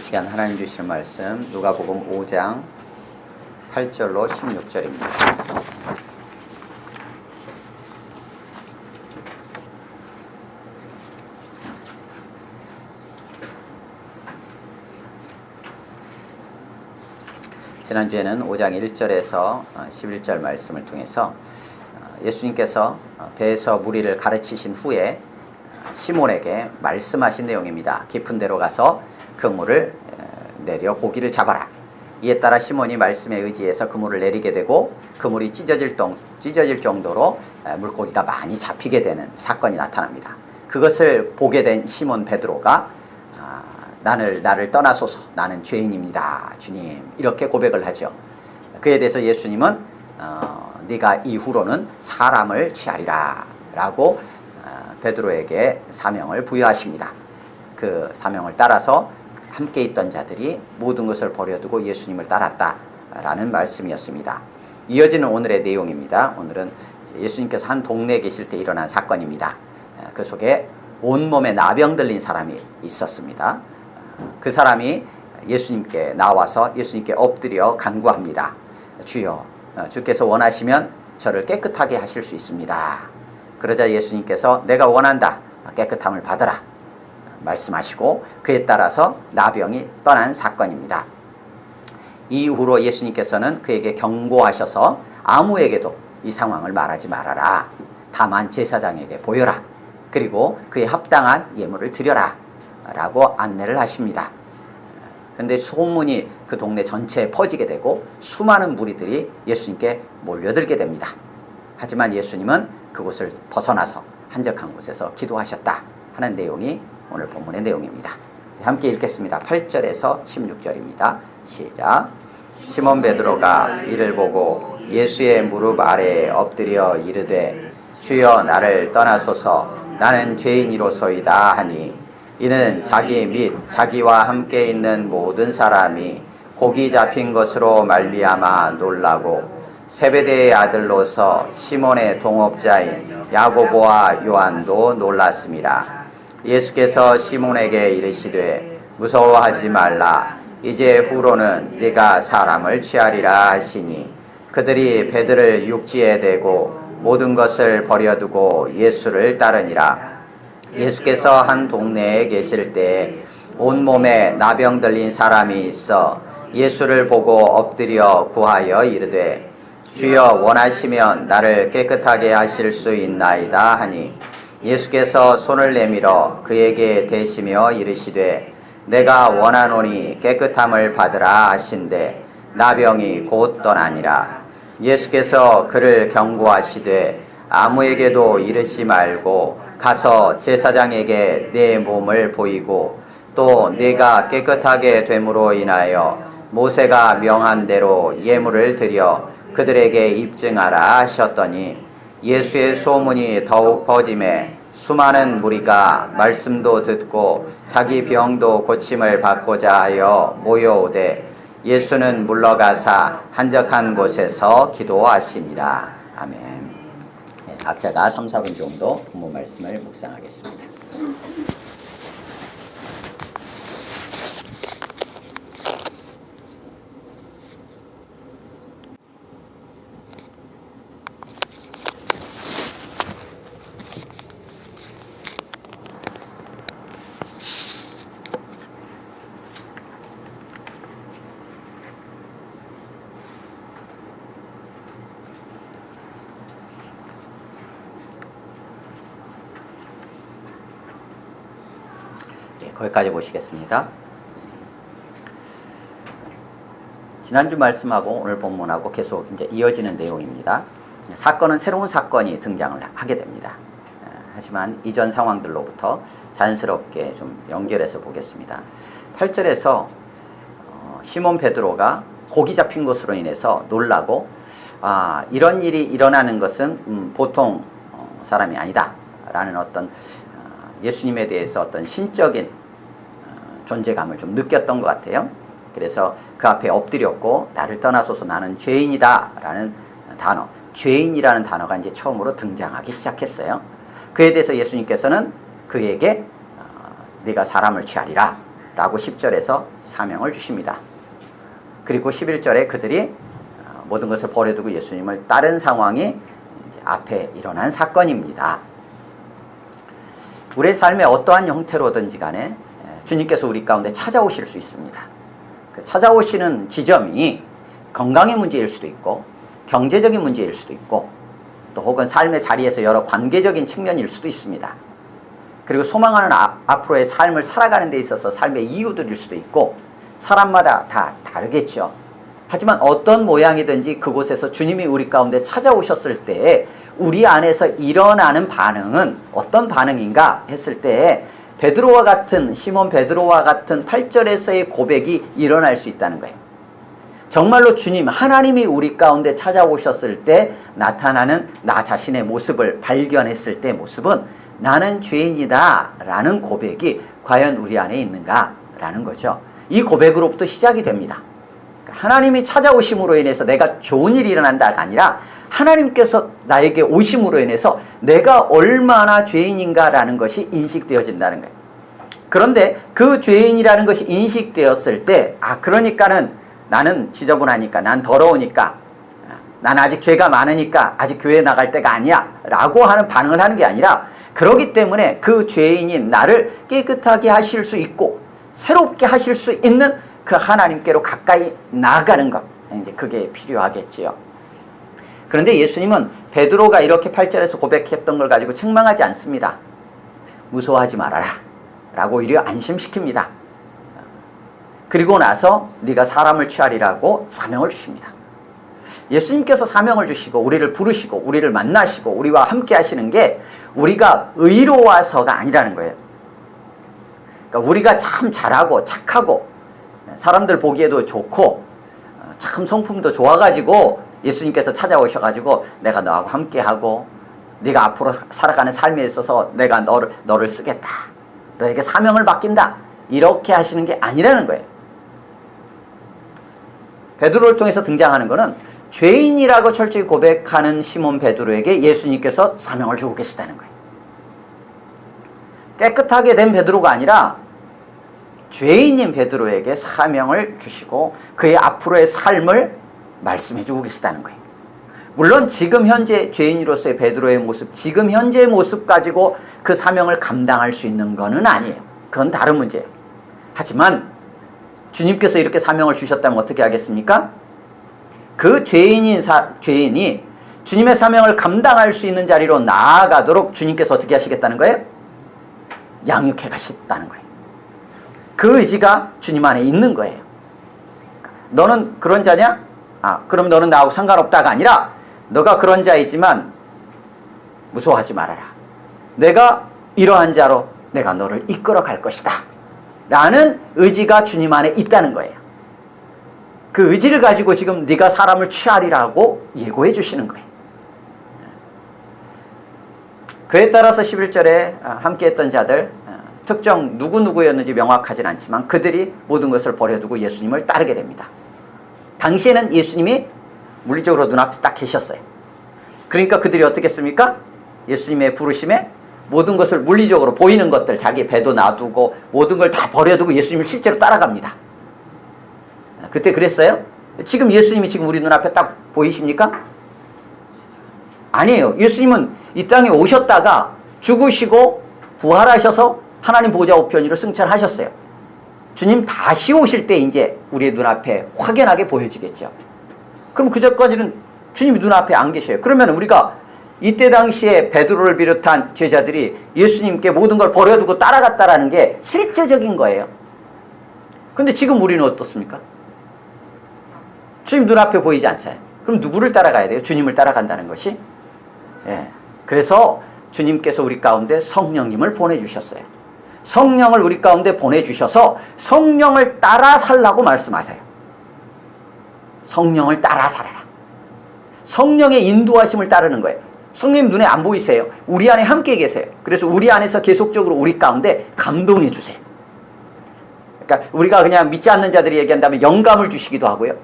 이 시간 하나님 주시는 말씀 누가복음 5장 8절로 16절입니다. 지난주에는 5장 1절에서 11절 말씀을 통해서 예수님께서 배에서 무리를 가르치신 후에 시몬에게 말씀하신 내용입니다. 깊은 데로 가서 그물을 내려 고기를 잡아라. 이에 따라 시몬이 말씀에 의지해서 그물을 내리게 되고 그물이 찢어질 정도로 물고기가 많이 잡히게 되는 사건이 나타납니다. 그것을 보게 된 시몬 베드로가 나를 떠나소서, 나는 죄인입니다, 주님, 이렇게 고백을 하죠. 그에 대해서 예수님은 네가 이후로는 사람을 취하리라 라고 베드로에게 사명을 부여하십니다. 그 사명을 따라서 함께 있던 자들이 모든 것을 버려두고 예수님을 따랐다라는 말씀이었습니다. 이어지는 오늘의 내용입니다. 오늘은 예수님께서 한 동네에 계실 때 일어난 사건입니다. 그 속에 온몸에 나병 들린 사람이 있었습니다. 그 사람이 예수님께 나와서 예수님께 엎드려 간구합니다. 주여, 주께서 원하시면 저를 깨끗하게 하실 수 있습니다. 그러자 예수님께서 내가 원한다, 깨끗함을 받아라 말씀하시고 그에 따라서 나병이 떠난 사건입니다. 이후로 예수님께서는 그에게 경고하셔서 아무에게도 이 상황을 말하지 말아라. 다만 제사장에게 보여라. 그리고 그에 합당한 예물을 드려라 라고 안내를 하십니다. 그런데 소문이 그 동네 전체에 퍼지게 되고 수많은 무리들이 예수님께 몰려들게 됩니다. 하지만 예수님은 그곳을 벗어나서 한적한 곳에서 기도하셨다 하는 내용이 오늘 본문의 내용입니다. 함께 읽겠습니다. 8절에서 16절입니다. 시작. 시몬 베드로가 이를 보고 예수의 무릎 아래에 엎드려 이르되 주여 나를 떠나소서, 나는 죄인이로소이다 하니 이는 자기 및 자기와 함께 있는 모든 사람이 고기 잡힌 것으로 말미암아 놀라고 세베대의 아들로서 시몬의 동업자인 야고보와 요한도 놀랐습니다. 예수께서 시몬에게 이르시되 무서워하지 말라. 이제 후로는 네가 사람을 취하리라 하시니 그들이 배들을 육지에 대고 모든 것을 버려두고 예수를 따르니라. 예수께서 한 동네에 계실 때 온몸에 나병 들린 사람이 있어 예수를 보고 엎드려 구하여 이르되 주여 원하시면 나를 깨끗하게 하실 수 있나이다 하니 예수께서 손을 내밀어 그에게 대시며 이르시되 내가 원하노니 깨끗함을 받으라 하신대 나병이 곧 떠나니라. 예수께서 그를 경고하시되 아무에게도 이르지 말고 가서 제사장에게 내 몸을 보이고 또 네가 깨끗하게 됨으로 인하여 모세가 명한 대로 예물을 드려 그들에게 입증하라 하셨더니 예수의 소문이 더욱 퍼짐에 수많은 무리가 말씀도 듣고 자기 병도 고침을 받고자 하여 모여오되 예수는 물러가사 한적한 곳에서 기도하시니라. 아멘. 각자가 3, 4분 정도 본문 말씀을 묵상하겠습니다. 거기까지 보시겠습니다. 지난주 말씀하고 오늘 본문하고 계속 이제 이어지는 내용입니다. 사건은 새로운 사건이 등장을 하게 됩니다. 하지만 이전 상황들로부터 자연스럽게 좀 연결해서 보겠습니다. 8절에서 시몬 베드로가 고기 잡힌 것으로 인해서 놀라고 이런 일이 일어나는 것은 보통 사람이 아니다 라는 어떤 예수님에 대해서 어떤 신적인 존재감을 좀 느꼈던 것 같아요. 그래서 그 앞에 엎드렸고 나를 떠나소서, 나는 죄인이다 라는 단어, 죄인이라는 단어가 이제 처음으로 등장하기 시작했어요. 그에 대해서 예수님께서는 그에게 네가 사람을 취하리라 라고 10절에서 사명을 주십니다. 그리고 11절에 그들이 모든 것을 버려두고 예수님을 따른 상황이 이제 앞에 일어난 사건입니다. 우리의 삶의 어떠한 형태로든지 간에 주님께서 우리 가운데 찾아오실 수 있습니다. 그 찾아오시는 지점이 건강의 문제일 수도 있고 경제적인 문제일 수도 있고 또 혹은 삶의 자리에서 여러 관계적인 측면일 수도 있습니다. 그리고 소망하는 앞으로의 삶을 살아가는 데 있어서 삶의 이유들일 수도 있고 사람마다 다 다르겠죠. 하지만 어떤 모양이든지 그곳에서 주님이 우리 가운데 찾아오셨을 때 우리 안에서 일어나는 반응은 어떤 반응인가 했을 때 베드로와 같은 시몬 베드로와 같은 8절에서의 고백이 일어날 수 있다는 거예요. 정말로 주님 하나님이 우리 가운데 찾아오셨을 때 나타나는 나 자신의 모습을 발견했을 때 모습은 나는 죄인이다 라는 고백이 과연 우리 안에 있는가 라는 거죠. 이 고백으로부터 시작이 됩니다. 하나님이 찾아오심으로 인해서 내가 좋은 일이 일어난다가 아니라 하나님께서 나에게 오심으로 인해서 내가 얼마나 죄인인가 라는 것이 인식되어진다는 거예요. 그런데 그 죄인이라는 것이 인식되었을 때 그러니까는 나는 지저분하니까 난 더러우니까 난 아직 죄가 많으니까 아직 교회 나갈 때가 아니야 라고 하는 반응을 하는 게 아니라 그렇기 때문에 그 죄인인 나를 깨끗하게 하실 수 있고 새롭게 하실 수 있는 그 하나님께로 가까이 나아가는 것 이제 그게 필요하겠지요. 그런데 예수님은 베드로가 이렇게 8절에서 고백했던 걸 가지고 책망하지 않습니다. 무서워하지 말아라 라고 오히려 안심시킵니다. 그리고 나서 네가 사람을 취하리라고 사명을 주십니다. 예수님께서 사명을 주시고 우리를 부르시고 우리를 만나시고 우리와 함께 하시는 게 우리가 의로워서가 아니라는 거예요. 그러니까 우리가 참 잘하고 착하고 사람들 보기에도 좋고 참 성품도 좋아가지고 예수님께서 찾아오셔가지고 내가 너하고 함께하고 네가 앞으로 살아가는 삶에 있어서 내가 너를 쓰겠다. 너에게 사명을 맡긴다. 이렇게 하시는 게 아니라는 거예요. 베드로를 통해서 등장하는 것은 죄인이라고 철저히 고백하는 시몬 베드로에게 예수님께서 사명을 주고 계시다는 거예요. 깨끗하게 된 베드로가 아니라 죄인인 베드로에게 사명을 주시고 그의 앞으로의 삶을 말씀해 주고 계시다는 거예요. 물론 지금 현재 죄인으로서의 베드로의 모습, 지금 현재의 모습 가지고 그 사명을 감당할 수 있는 것은 아니에요. 그건 다른 문제예요. 하지만 주님께서 이렇게 사명을 주셨다면 어떻게 하겠습니까? 그 죄인이 주님의 사명을 감당할 수 있는 자리로 나아가도록 주님께서 어떻게 하시겠다는 거예요? 양육해 가시겠다는 거예요. 그 의지가 주님 안에 있는 거예요. 너는 그런 자냐? 그럼 너는 나하고 상관없다가 아니라 너가 그런 자이지만 무서워하지 말아라. 내가 이러한 자로 내가 너를 이끌어 갈 것이다. 라는 의지가 주님 안에 있다는 거예요. 그 의지를 가지고 지금 네가 사람을 취하리라고 예고해 주시는 거예요. 그에 따라서 11절에 함께 했던 자들 특정 누구누구였는지 명확하진 않지만 그들이 모든 것을 버려두고 예수님을 따르게 됩니다. 당시에는 예수님이 물리적으로 눈앞에 딱 계셨어요. 그러니까 그들이 어떻게 했습니까? 예수님의 부르심에 모든 것을 물리적으로 보이는 것들 자기 배도 놔두고 모든 걸 다 버려두고 예수님을 실제로 따라갑니다. 그때 그랬어요? 지금 예수님이 지금 우리 눈앞에 딱 보이십니까? 아니에요. 예수님은 이 땅에 오셨다가 죽으시고 부활하셔서 하나님 보좌 우편으로 승천하셨어요. 주님 다시 오실 때 이제 우리의 눈앞에 확연하게 보여지겠죠. 그럼 그전까지는 주님이 눈앞에 안 계셔요. 그러면 우리가 이때 당시에 베드로를 비롯한 제자들이 예수님께 모든 걸 버려두고 따라갔다라는 게 실제적인 거예요. 근데 지금 우리는 어떻습니까? 주님 눈앞에 보이지 않잖아요. 그럼 누구를 따라가야 돼요? 주님을 따라간다는 것이? 그래서 주님께서 우리 가운데 성령님을 보내주셨어요. 성령을 우리 가운데 보내주셔서 성령을 따라 살라고 말씀하세요. 성령을 따라 살아라. 성령의 인도하심을 따르는 거예요. 성령님 눈에 안 보이세요? 우리 안에 함께 계세요. 그래서 우리 안에서 계속적으로 우리 가운데 감동해 주세요. 그러니까 우리가 그냥 믿지 않는 자들이 얘기한다면 영감을 주시기도 하고요.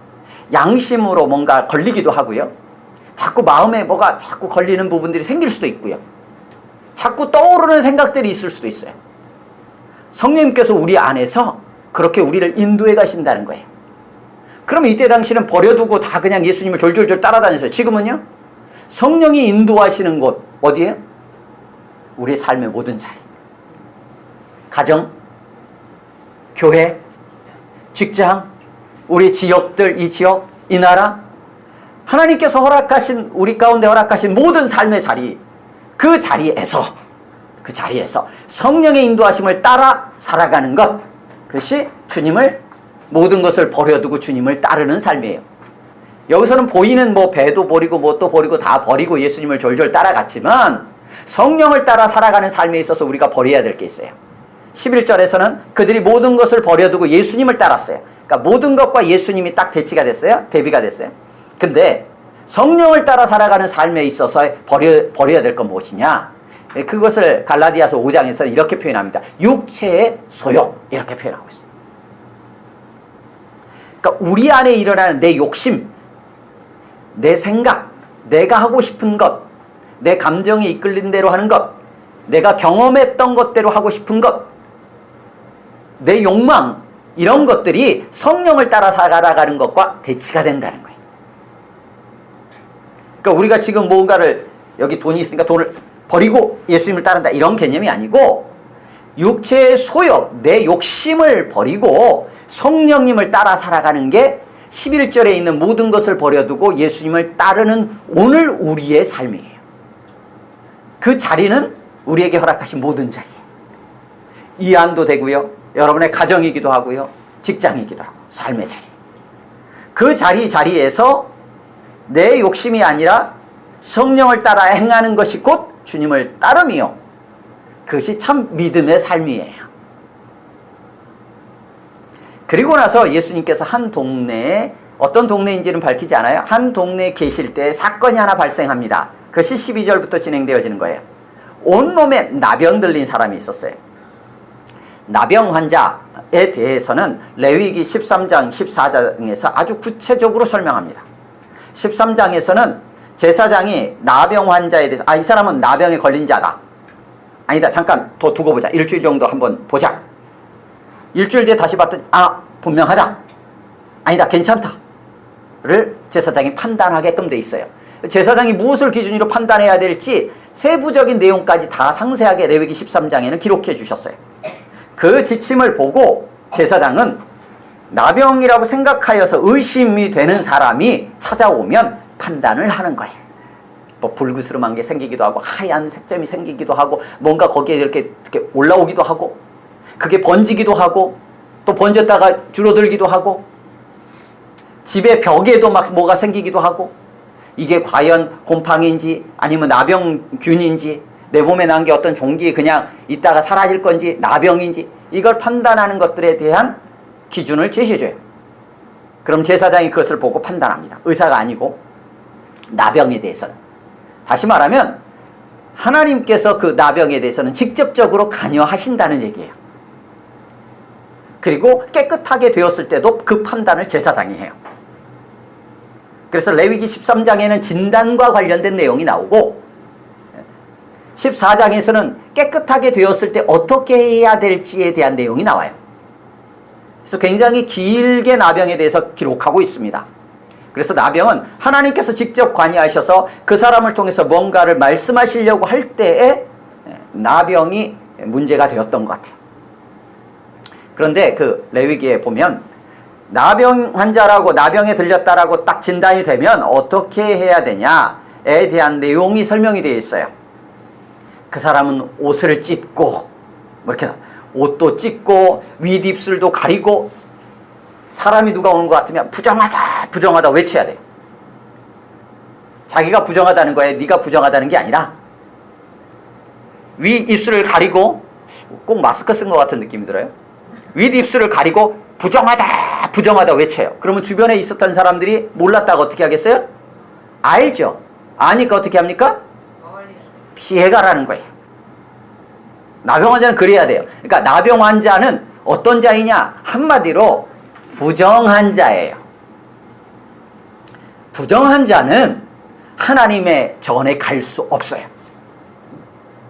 양심으로 뭔가 걸리기도 하고요. 자꾸 마음에 뭐가 자꾸 걸리는 부분들이 생길 수도 있고요. 자꾸 떠오르는 생각들이 있을 수도 있어요. 성령님께서 우리 안에서 그렇게 우리를 인도해 가신다는 거예요. 그러면 이때 당시는 버려두고 다 그냥 예수님을 졸졸졸 따라다녔어요. 지금은요? 성령이 인도하시는 곳 어디예요? 우리의 삶의 모든 자리. 가정, 교회, 직장, 우리 지역들, 이 지역, 이 나라, 하나님께서 허락하신, 우리 가운데 허락하신 모든 삶의 자리, 그 자리에서 성령의 인도하심을 따라 살아가는 것, 그것이 주님을, 모든 것을 버려두고 주님을 따르는 삶이에요. 여기서는 보이는 뭐 배도 버리고 뭣도 버리고 다 버리고 예수님을 졸졸 따라갔지만 성령을 따라 살아가는 삶에 있어서 우리가 버려야 될 게 있어요. 11절에서는 그들이 모든 것을 버려두고 예수님을 따랐어요. 그러니까 모든 것과 예수님이 딱 대치가 됐어요. 대비가 됐어요. 근데 성령을 따라 살아가는 삶에 있어서 버려야 될 건 무엇이냐? 그것을 갈라디아서 5장에서는 이렇게 표현합니다. 육체의 소욕, 이렇게 표현하고 있어요. 그러니까 우리 안에 일어나는 내 욕심, 내 생각, 내가 하고 싶은 것, 내 감정이 이끌린 대로 하는 것, 내가 경험했던 것대로 하고 싶은 것, 내 욕망, 이런 것들이 성령을 따라 살아가는 것과 대치가 된다는 거예요. 그러니까 우리가 지금 뭔가를, 여기 돈이 있으니까 돈을 버리고 예수님을 따른다, 이런 개념이 아니고 육체의 소욕, 내 욕심을 버리고 성령님을 따라 살아가는 게 11절에 있는 모든 것을 버려두고 예수님을 따르는 오늘 우리의 삶이에요. 그 자리는 우리에게 허락하신 모든 자리예요. 이안도 되고요, 여러분의 가정이기도 하고요, 직장이기도 하고, 삶의 자리. 그 자리에서 내 욕심이 아니라 성령을 따라 행하는 것이 곧 주님을 따름이요, 그것이 참 믿음의 삶이에요. 그리고 나서 예수님께서 한 동네에, 어떤 동네인지는 밝히지 않아요. 한 동네에 계실 때 사건이 하나 발생합니다. 그것이 12절부터 진행되어지는 거예요. 온몸에 나병 들린 사람이 있었어요. 나병 환자에 대해서는 레위기 13장, 14장에서 아주 구체적으로 설명합니다. 13장에서는 제사장이 나병 환자에 대해서, 이 사람은 나병에 걸린 자다, 아니다, 잠깐 더 두고 보자, 일주일 정도 한번 보자. 일주일 뒤에 다시 봤더니 분명하다, 아니다, 괜찮다를 제사장이 판단하게끔 돼 있어요. 제사장이 무엇을 기준으로 판단해야 될지 세부적인 내용까지 다 상세하게 레위기 13장에는 기록해 주셨어요. 그 지침을 보고 제사장은 나병이라고 생각하여서 의심이 되는 사람이 찾아오면 판단을 하는 거예요. 뭐 불그스름한 게 생기기도 하고 하얀 색점이 생기기도 하고 뭔가 거기에 이렇게 올라오기도 하고 그게 번지기도 하고 또 번졌다가 줄어들기도 하고 집의 벽에도 막 뭐가 생기기도 하고, 이게 과연 곰팡이인지 아니면 나병균인지 내 몸에 난 게 어떤 종기 그냥 있다가 사라질 건지 나병인지, 이걸 판단하는 것들에 대한 기준을 제시해줘요. 그럼 제사장이 그것을 보고 판단합니다. 의사가 아니고 나병에 대해서는. 다시 말하면 하나님께서 그 나병에 대해서는 직접적으로 관여하신다는 얘기예요. 그리고 깨끗하게 되었을 때도 그 판단을 제사장이 해요. 그래서 레위기 13장에는 진단과 관련된 내용이 나오고 14장에서는 깨끗하게 되었을 때 어떻게 해야 될지에 대한 내용이 나와요. 그래서 굉장히 길게 나병에 대해서 기록하고 있습니다. 그래서 나병은 하나님께서 직접 관여하셔서 그 사람을 통해서 뭔가를 말씀하시려고 할 때에 나병이 문제가 되었던 것 같아요. 그런데 그 레위기에 보면 나병 환자라고, 나병에 들렸다라고 딱 진단이 되면 어떻게 해야 되냐에 대한 내용이 설명이 되어 있어요. 그 사람은 옷을 찢고, 이렇게 옷도 찢고 윗입술도 가리고, 사람이 누가 오는 것 같으면 부정하다 부정하다 외쳐야 돼요. 자기가 부정하다는 거에 네가 부정하다는 게 아니라 윗입술을 가리고, 꼭 마스크 쓴 것 같은 느낌이 들어요. 윗입술을 가리고 부정하다 부정하다 외쳐요. 그러면 주변에 있었던 사람들이 몰랐다가 어떻게 하겠어요? 알죠. 아니까 어떻게 합니까? 피해가라는 거예요. 나병 환자는 그래야 돼요. 그러니까 나병 환자는 어떤 자이냐? 한마디로 부정한 자예요. 부정한 자는 하나님의 전에 갈 수 없어요.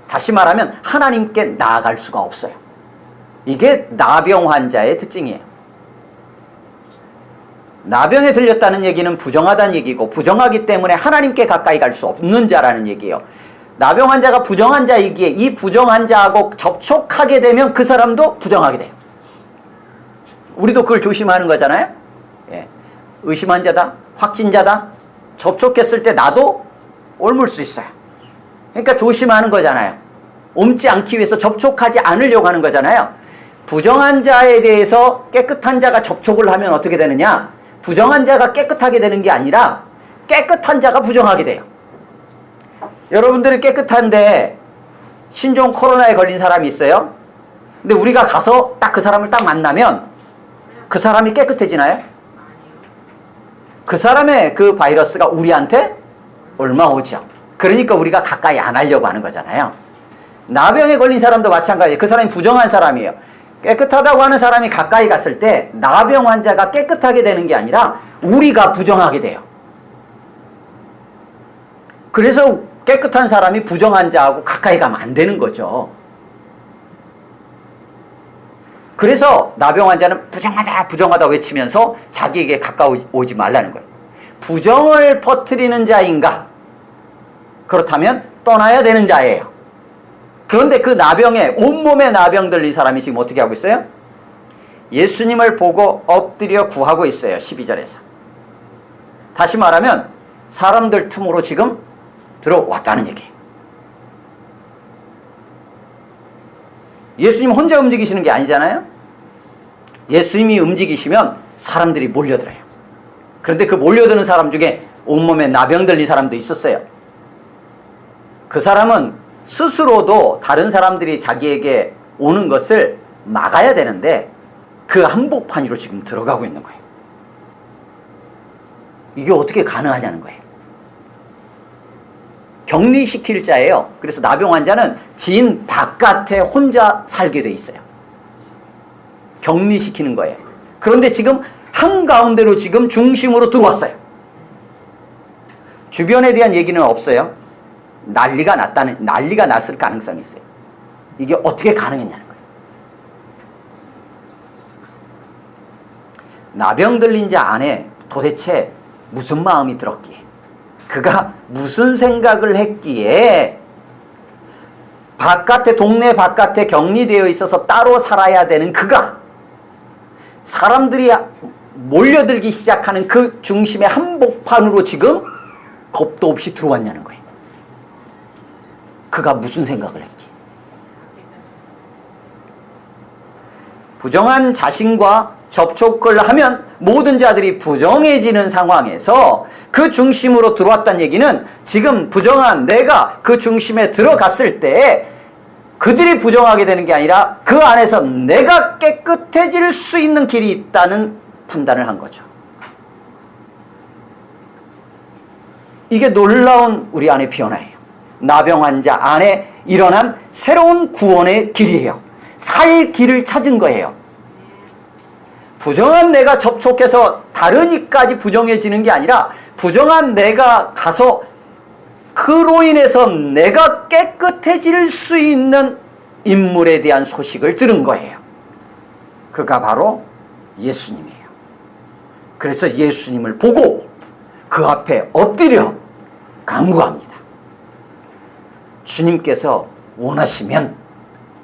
다시 말하면 하나님께 나아갈 수가 없어요. 이게 나병 환자의 특징이에요. 나병에 들렸다는 얘기는 부정하다는 얘기고, 부정하기 때문에 하나님께 가까이 갈 수 없는 자라는 얘기예요. 나병 환자가 부정한 자이기에 이 부정한 자하고 접촉하게 되면 그 사람도 부정하게 돼요. 우리도 그걸 조심하는 거잖아요. 예. 의심 환자다, 확진자다, 접촉했을 때 나도 옮을 수 있어요. 그러니까 조심하는 거잖아요. 옮지 않기 위해서 접촉하지 않으려고 하는 거잖아요. 부정한 자에 대해서 깨끗한 자가 접촉을 하면 어떻게 되느냐? 부정한 자가 깨끗하게 되는 게 아니라 깨끗한 자가 부정하게 돼요. 여러분들이 깨끗한데 신종 코로나에 걸린 사람이 있어요. 근데 우리가 가서 딱 그 사람을 딱 만나면 그 사람이 깨끗해지나요? 그 사람의 그 바이러스가 우리한테 얼마 오죠. 그러니까 우리가 가까이 안 하려고 하는 거잖아요. 나병에 걸린 사람도 마찬가지예요. 그 사람이 부정한 사람이에요. 깨끗하다고 하는 사람이 가까이 갔을 때 나병 환자가 깨끗하게 되는 게 아니라 우리가 부정하게 돼요. 그래서 깨끗한 사람이 부정한 자하고 가까이 가면 안 되는 거죠. 그래서 나병 환자는 부정하다 부정하다 외치면서 자기에게 가까워오지 말라는 거예요. 부정을 퍼뜨리는 자인가? 그렇다면 떠나야 되는 자예요. 그런데 그 나병에 온몸에 나병 들린 사람이 지금 어떻게 하고 있어요? 예수님을 보고 엎드려 구하고 있어요. 12절에서. 다시 말하면 사람들 틈으로 지금 들어왔다는 얘기예요. 예수님 혼자 움직이시는 게 아니잖아요. 예수님이 움직이시면 사람들이 몰려들어요. 그런데 그 몰려드는 사람 중에 온몸에 나병 들린 사람도 있었어요. 그 사람은 스스로도 다른 사람들이 자기에게 오는 것을 막아야 되는데 그 한복판으로 지금 들어가고 있는 거예요. 이게 어떻게 가능하냐는 거예요. 격리시킬 자예요. 그래서 나병 환자는 진 바깥에 혼자 살게 돼 있어요. 격리시키는 거예요. 그런데 지금 한가운데로 지금 중심으로 들어왔어요. 주변에 대한 얘기는 없어요. 난리가 났을 가능성이 있어요. 이게 어떻게 가능했냐는 거예요. 나병 들린 자 안에 도대체 무슨 마음이 들었기에, 그가 무슨 생각을 했기에 동네 바깥에 격리되어 있어서 따로 살아야 되는 그가 사람들이 몰려들기 시작하는 그 중심의 한복판으로 지금 겁도 없이 들어왔냐는 거예요. 그가 무슨 생각을 했기에. 부정한 자신과 접촉을 하면 모든 자들이 부정해지는 상황에서 그 중심으로 들어왔다는 얘기는 지금 부정한 내가 그 중심에 들어갔을 때 그들이 부정하게 되는 게 아니라 그 안에서 내가 깨끗해질 수 있는 길이 있다는 판단을 한 거죠. 이게 놀라운 우리 안의 변화예요. 나병 환자 안에 일어난 새로운 구원의 길이에요. 살 길을 찾은 거예요. 부정한 내가 접촉해서 다르니까지 부정해지는 게 아니라 부정한 내가 가서 그로 인해서 내가 깨끗해질 수 있는 인물에 대한 소식을 들은 거예요. 그가 바로 예수님이에요. 그래서 예수님을 보고 그 앞에 엎드려 간구합니다. 주님께서 원하시면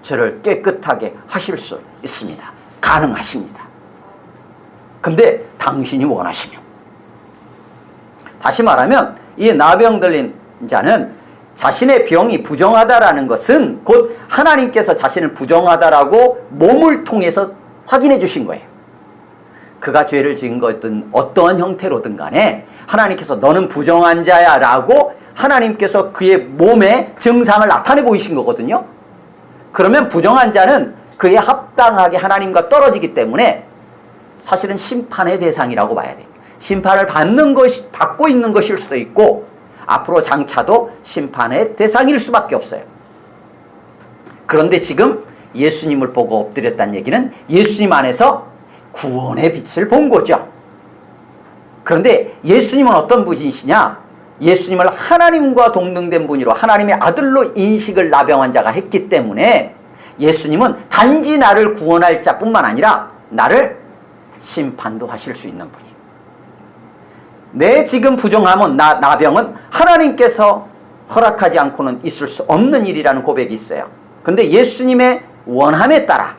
저를 깨끗하게 하실 수 있습니다. 가능하십니다. 근데 당신이 원하시면. 다시 말하면 이 나병 들린 자는 자신의 병이 부정하다라는 것은 곧 하나님께서 자신을 부정하다라고 몸을 통해서 확인해 주신 거예요. 그가 죄를 지은 것든 어떠한 형태로든 간에 하나님께서 너는 부정한 자야 라고 하나님께서 그의 몸에 증상을 나타내 보이신 거거든요. 그러면 부정한 자는 그에 합당하게 하나님과 떨어지기 때문에 사실은 심판의 대상이라고 봐야 돼요. 심판을 받고 있는 것일 수도 있고 앞으로 장차도 심판의 대상일 수밖에 없어요. 그런데 지금 예수님을 보고 엎드렸다는 얘기는 예수님 안에서 구원의 빛을 본 거죠. 그런데 예수님은 어떤 분이시냐? 예수님을 하나님과 동등된 분이로 하나님의 아들로 인식을 나병 환자가 했기 때문에 예수님은 단지 나를 구원할 자뿐만 아니라 나를 심판도 하실 수 있는 분이에요. 내 지금 부정함은 나병은 하나님께서 허락하지 않고는 있을 수 없는 일이라는 고백이 있어요. 근데 예수님의 원함에 따라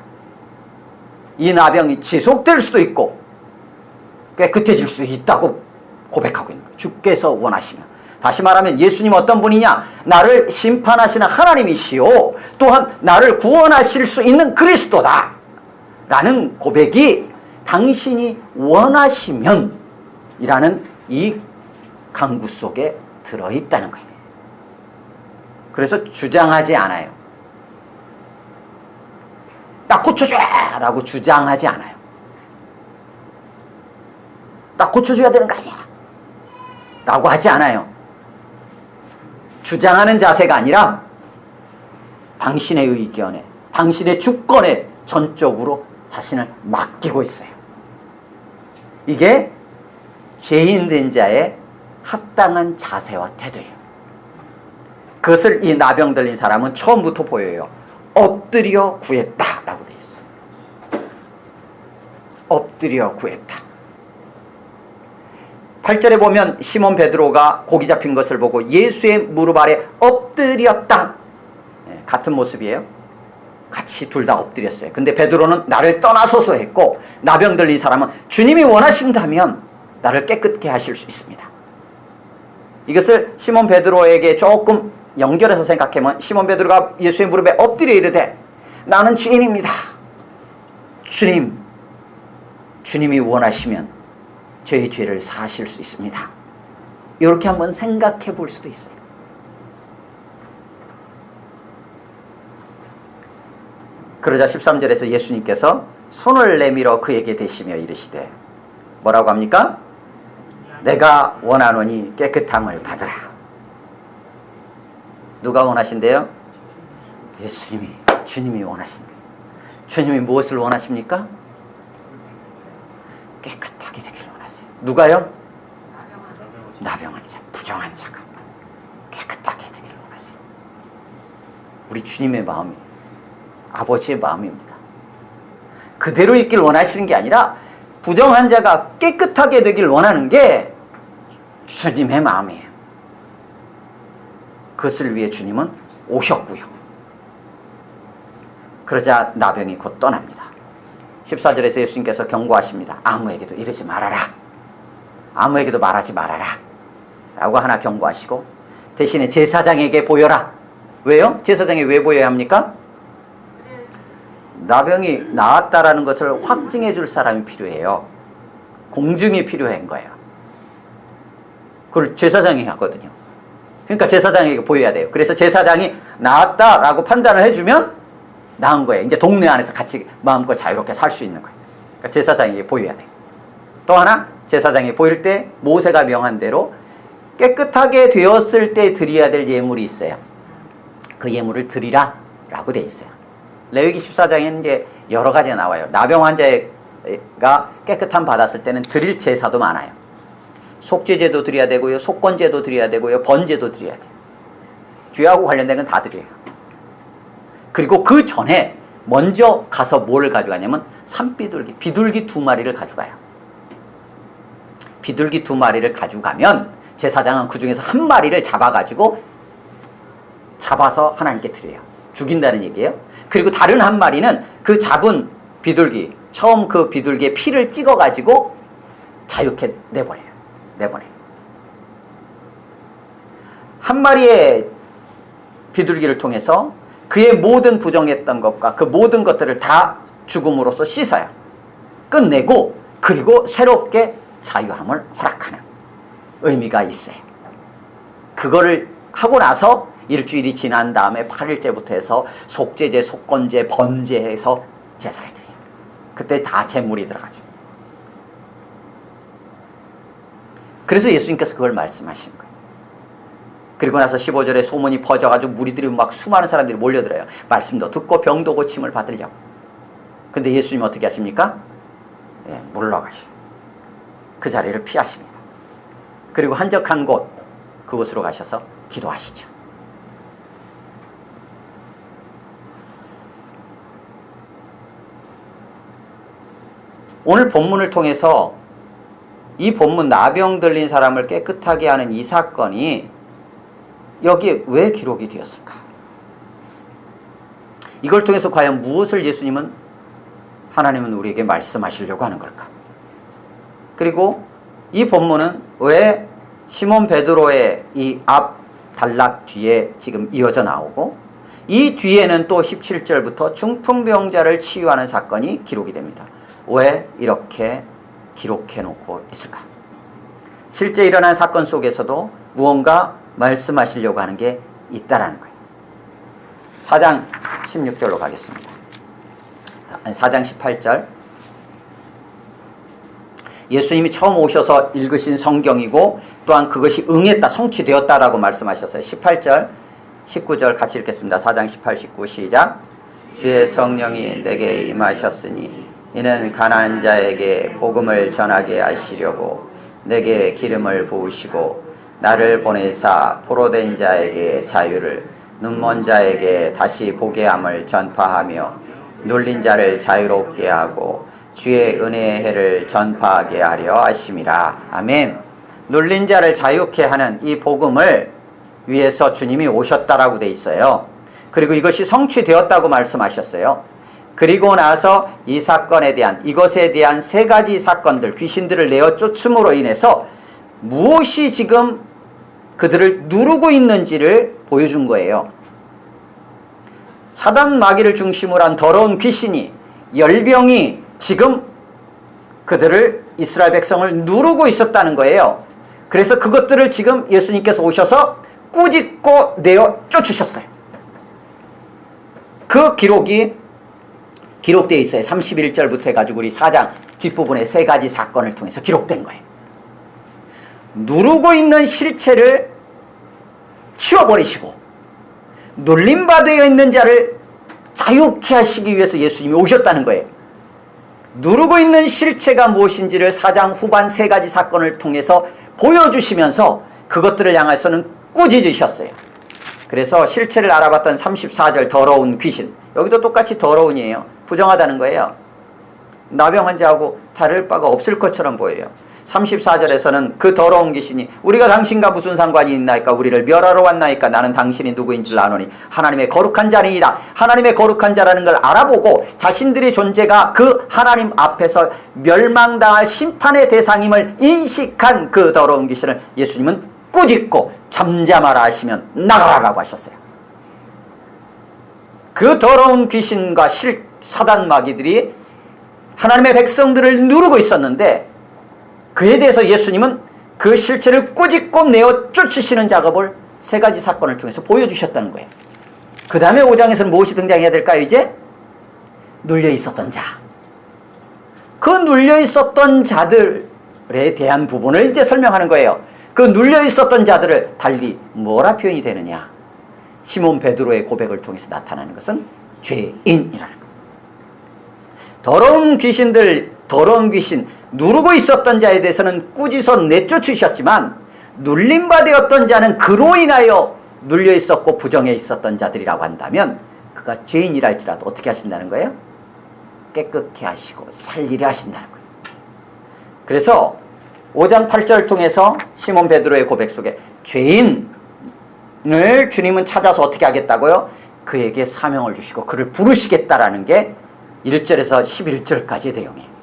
이 나병이 지속될 수도 있고 깨끗해질 수 있다고 고백하고 있는 거예요. 주께서 원하시면. 다시 말하면 예수님 어떤 분이냐? 나를 심판하시는 하나님이시오. 또한 나를 구원하실 수 있는 그리스도다 라는 고백이 당신이 원하시면 이라는 이 강구 속에 들어있다는 거예요. 그래서 주장하지 않아요. 나 고쳐줘! 라고 주장하지 않아요. 나 고쳐줘야 되는 거 아니야! 라고 하지 않아요. 주장하는 자세가 아니라 당신의 의견에, 당신의 주권에 전적으로 자신을 맡기고 있어요. 이게 죄인된 자의 합당한 자세와 태도예요. 그것을 이 나병 들린 사람은 처음부터 보여요. 엎드려 구했다 라고 되어 있어요. 엎드려 구했다. 8절에 보면 시몬 베드로가 고기 잡힌 것을 보고 예수의 무릎 아래 엎드렸다. 같은 모습이에요. 같이 둘 다 엎드렸어요. 근데 베드로는 나를 떠나소서 했고 나병 들린 사람은 주님이 원하신다면 나를 깨끗게 하실 수 있습니다. 이것을 시몬 베드로에게 조금 연결해서 생각하면 시몬 베드로가 예수의 무릎에 엎드려 이르되 나는 죄인입니다. 주님이 원하시면 저의 죄를 사하실 수 있습니다. 이렇게 한번 생각해 볼 수도 있어요. 그러자 13절에서 예수님께서 손을 내밀어 그에게 대시며 이르시되 뭐라고 합니까? 내가 원하노니 깨끗함을 받으라. 누가 원하신대요? 주님이 원하신대. 주님이 무엇을 원하십니까? 깨끗하게 되기를 원하세요. 누가요? 나병 환자, 부정한 자가 깨끗하게 되기를 원하세요. 우리 주님의 마음이 아버지의 마음입니다. 그대로 있길 원하시는 게 아니라 부정한 자가 깨끗하게 되길 원하는 게 주님의 마음이에요. 그것을 위해 주님은 오셨고요. 그러자 나병이 곧 떠납니다. 14절에서 예수님께서 경고하십니다. 아무에게도 이러지 말아라. 아무에게도 말하지 말아라. 라고 하나 경고하시고 대신에 제사장에게 보여라. 왜요? 제사장에 왜 보여야 합니까? 나병이 나았다라는 것을 확증해 줄 사람이 필요해요. 공증이 필요한 거예요. 그걸 제사장이 하거든요. 그러니까 제사장에게 보여야 돼요. 그래서 제사장이 나았다라고 판단을 해주면 나은 거예요. 이제 동네 안에서 같이 마음껏 자유롭게 살 수 있는 거예요. 그러니까 제사장에게 보여야 돼요. 또 하나 제사장이 보일 때 모세가 명한 대로 깨끗하게 되었을 때 드려야 될 예물이 있어요. 그 예물을 드리라 라고 돼 있어요. 레위기 14장에는 이제 여러 가지가 나와요. 나병 환자가 깨끗함 받았을 때는 드릴 제사도 많아요. 속죄제도 드려야 되고요. 속건제도 드려야 되고요. 번제도 드려야 돼요. 죄하고 관련된 건 다 드려요. 그리고 그 전에 먼저 가서 뭘 가져가냐면 산비둘기, 비둘기 2마리를 가져가요. 비둘기 2마리를 가져가면 제사장은 그 중에서 1마리를 잡아서 하나님께 드려요. 죽인다는 얘기예요. 그리고 다른 1마리는 그 잡은 비둘기, 처음 그 비둘기의 피를 찍어가지고 자유케 내보내요. 1마리의 비둘기를 통해서 그의 모든 부정했던 것과 그 모든 것들을 다 죽음으로써 씻어요. 끝내고 그리고 새롭게 자유함을 허락하는 의미가 있어요. 그거를 하고 나서 일주일이 지난 다음에 8일째부터 해서 속죄제, 속건제, 번제해서 제사를 드려요. 그때 다 제물이 들어가죠. 그래서 예수님께서 그걸 말씀하신 거예요. 그리고 나서 15절에 소문이 퍼져가지고 무리들이 막 수많은 사람들이 몰려들어요. 말씀도 듣고 병도 고침을 받으려고. 근데 예수님 어떻게 하십니까? 물러가셔. 그 자리를 피하십니다. 그리고 한적한 곳, 그곳으로 가셔서 기도하시죠. 오늘 본문을 통해서 이 본문 나병 들린 사람을 깨끗하게 하는 이 사건이 여기에 왜 기록이 되었을까? 이걸 통해서 과연 무엇을 하나님은 우리에게 말씀하시려고 하는 걸까? 그리고 이 본문은 왜 시몬 베드로의 이 앞 단락 뒤에 지금 이어져 나오고 이 뒤에는 또 17절부터 중풍병자를 치유하는 사건이 기록이 됩니다. 왜 이렇게 기록해 놓고 있을까? 실제 일어난 사건 속에서도 무언가 말씀하시려고 하는 게 있다라는 거예요. 4장 16절로 가겠습니다. 4장 18절. 예수님이 처음 오셔서 읽으신 성경이고 또한 그것이 응했다, 성취되었다라고 말씀하셨어요. 18절, 19절 같이 읽겠습니다. 4장 18, 19 시작. 주의 성령이 내게 임하셨으니 이는 가난한 자에게 복음을 전하게 하시려고 내게 기름을 부으시고 나를 보내사 포로된 자에게 자유를, 눈먼 자에게 다시 보게 함을 전파하며 눌린 자를 자유롭게 하고 주의 은혜의 해를 전파하게 하려 하심이라. 아멘. 눌린 자를 자유케 하는 이 복음을 위해서 주님이 오셨다라고 돼 있어요. 그리고 이것이 성취되었다고 말씀하셨어요. 그리고 나서 이 사건에 대한, 이것에 대한 세 가지 사건들, 귀신들을 내어 쫓음으로 인해서 무엇이 지금 그들을 누르고 있는지를 보여준 거예요. 사단 마귀를 중심으로 한 더러운 귀신이, 열병이 지금 그들을, 이스라엘 백성을 누르고 있었다는 거예요. 그래서 그것들을 지금 예수님께서 오셔서 꾸짖고 내어 쫓으셨어요. 그 기록이 기록되어 있어요. 31절부터 해가지고 우리 4장 뒷부분에 세 가지 사건을 통해서 기록된 거예요. 누르고 있는 실체를 치워버리시고 눌림받아 있는 자를 자유케 하시기 위해서 예수님이 오셨다는 거예요. 누르고 있는 실체가 무엇인지를 4장 후반 세 가지 사건을 통해서 보여주시면서 그것들을 향해서는 꾸짖으셨어요. 그래서 실체를 알아봤던 34절 더러운 귀신, 여기도 똑같이 더러운이에요. 부정하다는 거예요. 나병 환자하고 다를 바가 없을 것처럼 보여요. 34절에서는 그 더러운 귀신이 우리가 당신과 무슨 상관이 있나이까, 우리를 멸하러 왔나이까, 나는 당신이 누구인 줄 아노니 하나님의 거룩한 자니이다. 하나님의 거룩한 자라는 걸 알아보고 자신들의 존재가 그 하나님 앞에서 멸망당할 심판의 대상임을 인식한 그 더러운 귀신을 예수님은 꾸짖고 잠잠하라 하시면 나가라라고 하셨어요. 그 더러운 귀신과 사단 마귀들이 하나님의 백성들을 누르고 있었는데 그에 대해서 예수님은 그 실체를 꾸짖고 내어 쫓으시는 작업을 세 가지 사건을 통해서 보여주셨다는 거예요. 그 다음에 5장에서는 무엇이 등장해야 될까요? 이제 눌려 있었던 자, 그 눌려 있었던 자들에 대한 부분을 이제 설명하는 거예요. 그 눌려 있었던 자들을 달리 뭐라 표현이 되느냐? 시몬 베드로의 고백을 통해서 나타나는 것은 죄인이라는 거예요. 더러운 귀신들, 더러운 귀신, 누르고 있었던 자에 대해서는 꾸짖어 내쫓으셨지만 눌림받았던 자는 그로 인하여 눌려 있었고 부정해 있었던 자들이라고 한다면 그가 죄인이랄지라도 어떻게 하신다는 거예요? 깨끗게 하시고 살리려 하신다는 거예요. 그래서 5장 8절 통해서 시몬 베드로의 고백 속에 죄인을 주님은 찾아서 어떻게 하겠다고요? 그에게 사명을 주시고 그를 부르시겠다라는 게 1절에서 11절까지의 내용이에요.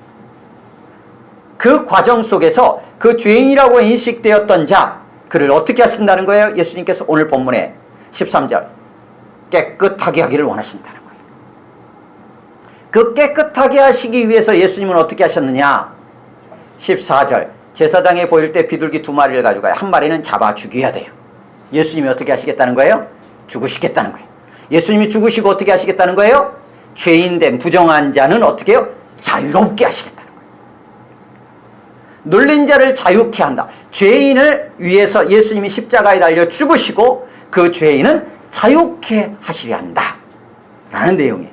그 과정 속에서 그 죄인이라고 인식되었던 자, 그를 어떻게 하신다는 거예요? 예수님께서 오늘 본문에 13절 깨끗하게 하기를 원하신다는 거예요. 그 깨끗하게 하시기 위해서 예수님은 어떻게 하셨느냐? 14절 제사장에 보일 때 비둘기 2마리를 가져가요. 한 마리는 잡아 죽여야 돼요. 예수님이 어떻게 하시겠다는 거예요? 죽으시겠다는 거예요. 예수님이 죽으시고 어떻게 하시겠다는 거예요? 죄인된 부정한 자는 어떻게 해요? 자유롭게 하시겠다는 거예요. 눌린 자를 자유케 한다. 죄인을 위해서 예수님이 십자가에 달려 죽으시고 그 죄인은 자유케 하시려 한다 라는 내용이에요.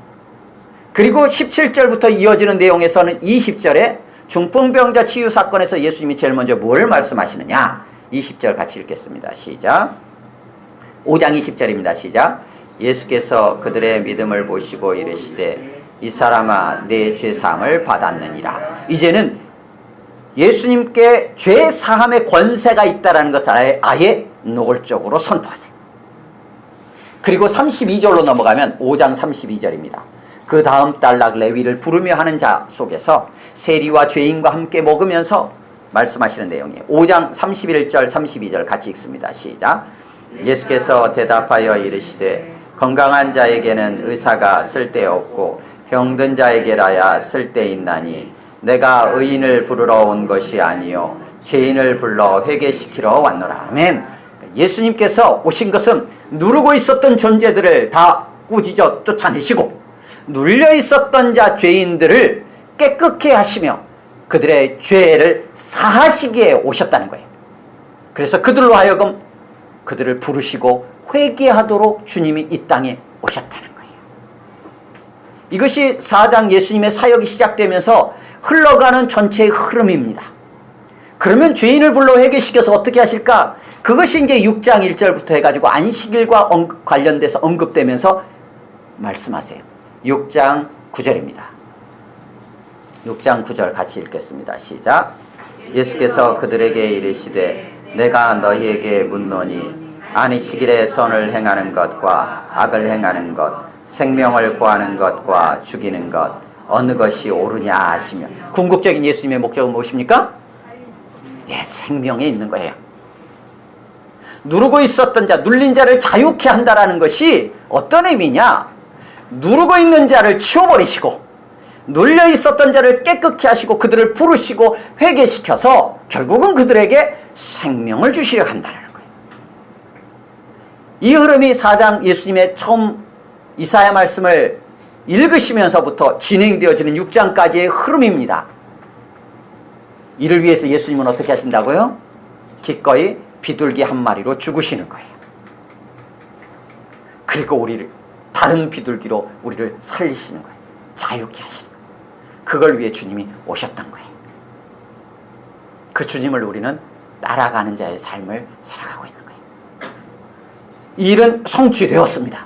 그리고 17절부터 이어지는 내용에서는 20절에 중풍병자 치유 사건에서 예수님이 제일 먼저 뭘 말씀하시느냐? 20절 같이 읽겠습니다. 시작. 5장 20절입니다. 시작. 예수께서 그들의 믿음을 보시고 이르시되 이 사람아 내 죄사함을 받았느니라. 이제는 예수님께 죄사함의 권세가 있다는 것을 아예 노골적으로 선포하세요. 그리고 32절로 넘어가면 5장 32절입니다. 그 다음 단락 레위를 부르며 하는 자 속에서 세리와 죄인과 함께 먹으면서 말씀하시는 내용이에요. 5장 31절 32절 같이 읽습니다. 시작. 예수께서 대답하여 이르시되 건강한 자에게는 의사가 쓸데없고 병든 자에게라야 쓸데있나니 내가 의인을 부르러 온 것이 아니요 죄인을 불러 회개시키러 왔노라. 아멘. 예수님께서 오신 것은 누르고 있었던 존재들을 다 꾸짖어 쫓아내시고 눌려 있었던 자 죄인들을 깨끗게 하시며 그들의 죄를 사하시기에 오셨다는 거예요. 그래서 그들로 하여금 그들을 부르시고 회개하도록 주님이 이 땅에 오셨다는 거예요. 이것이 4장 예수님의 사역이 시작되면서 흘러가는 전체의 흐름입니다. 그러면 죄인을 불러 회개시켜서 어떻게 하실까? 그것이 이제 6장 1절부터 해가지고 안식일과 관련돼서 언급되면서 말씀하세요. 6장 9절입니다. 6장 9절 같이 읽겠습니다. 시작. 예수께서 그들에게 이르시되 내가 너희에게 묻노니 안식일에 선을 행하는 것과 악을 행하는 것, 생명을 구하는 것과 죽이는 것 어느 것이 옳으냐 하시며, 궁극적인 예수님의 목적은 무엇입니까? 예, 생명에 있는 거예요. 누르고 있었던 자, 눌린 자를 자유케 한다라는 것이 어떤 의미냐? 누르고 있는 자를 치워버리시고 눌려 있었던 자를 깨끗게 하시고 그들을 부르시고 회개시켜서 결국은 그들에게 생명을 주시려 한다는 거예요. 이 흐름이 4장 예수님의 처음 이사야 말씀을 읽으시면서부터 진행되어지는 6장까지의 흐름입니다. 이를 위해서 예수님은 어떻게 하신다고요? 기꺼이 비둘기 한 마리로 죽으시는 거예요. 그리고 우리를 다른 비둘기로 우리를 살리시는 거예요. 자유케 하시는 거예요. 그걸 위해 주님이 오셨던 거예요. 그 주님을 우리는 따라가는 자의 삶을 살아가고 있는 거예요. 이 일은 성취되었습니다.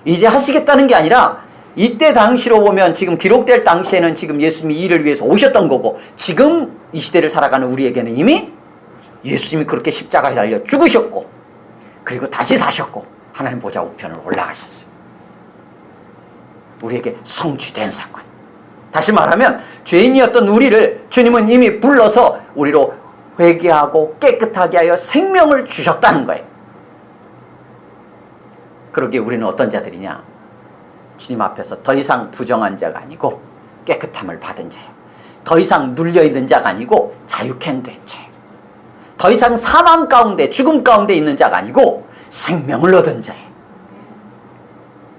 이제 하시겠다는 게 아니라 이때 당시로 보면 지금 기록될 당시에는 지금 예수님이 이 일을 위해서 오셨던 거고, 지금 이 시대를 살아가는 우리에게는 이미 예수님이 그렇게 십자가에 달려 죽으셨고 그리고 다시 사셨고 하나님 보좌 우편으로 올라가셨어요. 우리에게 성취된 사건. 다시 말하면 죄인이었던 우리를 주님은 이미 불러서 우리로 회개하고 깨끗하게 하여 생명을 주셨다는 거예요. 그러기에 우리는 어떤 자들이냐? 주님 앞에서 더 이상 부정한 자가 아니고 깨끗함을 받은 자예요. 더 이상 눌려있는 자가 아니고 자유케 된 자예요. 더 이상 사망 가운데 죽음 가운데 있는 자가 아니고 생명을 얻은 자예요.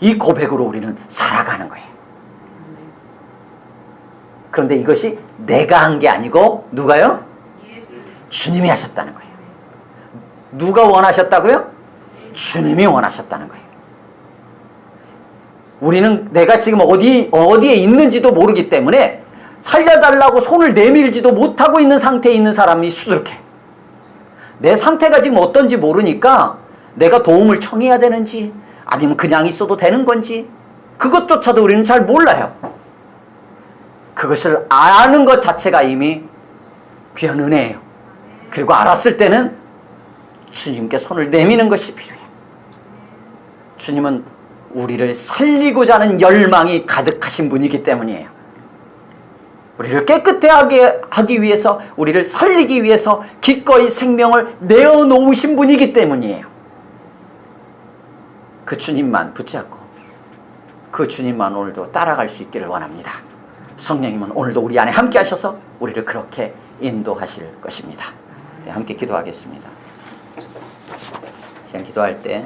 이 고백으로 우리는 살아가는 거예요. 그런데 이것이 내가 한 게 아니고 누가요? 주님이 하셨다는 거예요. 누가 원하셨다고요? 주님이 원하셨다는 거예요. 우리는 내가 지금 어디에 있는지도 모르기 때문에 살려달라고 손을 내밀지도 못하고 있는 상태에 있는 사람이 수두룩해. 내 상태가 지금 어떤지 모르니까 내가 도움을 청해야 되는지 아니면 그냥 있어도 되는 건지 그것조차도 우리는 잘 몰라요. 그것을 아는 것 자체가 이미 귀한 은혜예요. 그리고 알았을 때는 주님께 손을 내미는 것이 필요해요. 주님은 우리를 살리고자 하는 열망이 가득하신 분이기 때문이에요. 우리를 깨끗하게 하기 위해서, 우리를 살리기 위해서 기꺼이 생명을 내어놓으신 분이기 때문이에요. 그 주님만 붙잡고 그 주님만 오늘도 따라갈 수 있기를 원합니다. 성령님은 오늘도 우리 안에 함께 하셔서 우리를 그렇게 인도하실 것입니다. 네, 함께 기도하겠습니다. 지금 기도할 때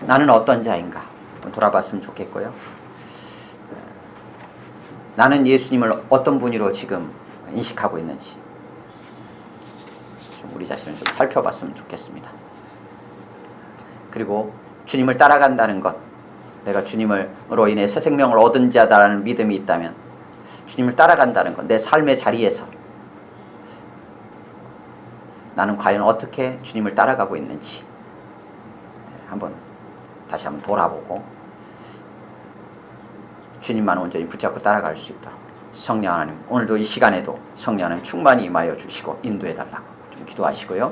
나는 어떤 자인가 돌아봤으면 좋겠고요. 나는 예수님을 어떤 분으로 지금 인식하고 있는지 좀 우리 자신을 좀 살펴봤으면 좋겠습니다. 그리고 주님을 따라간다는 것, 내가 주님으로 인해 새 생명을 얻은 자다라는 믿음이 있다면 주님을 따라간다는 것, 내 삶의 자리에서 나는 과연 어떻게 주님을 따라가고 있는지 다시 한번 돌아보고 주님만 온전히 붙잡고 따라갈 수 있도록 성령 하나님 오늘도 이 시간에도 성령 하나님 충만히 임하여 주시고 인도해 달라고 좀 기도하시고요.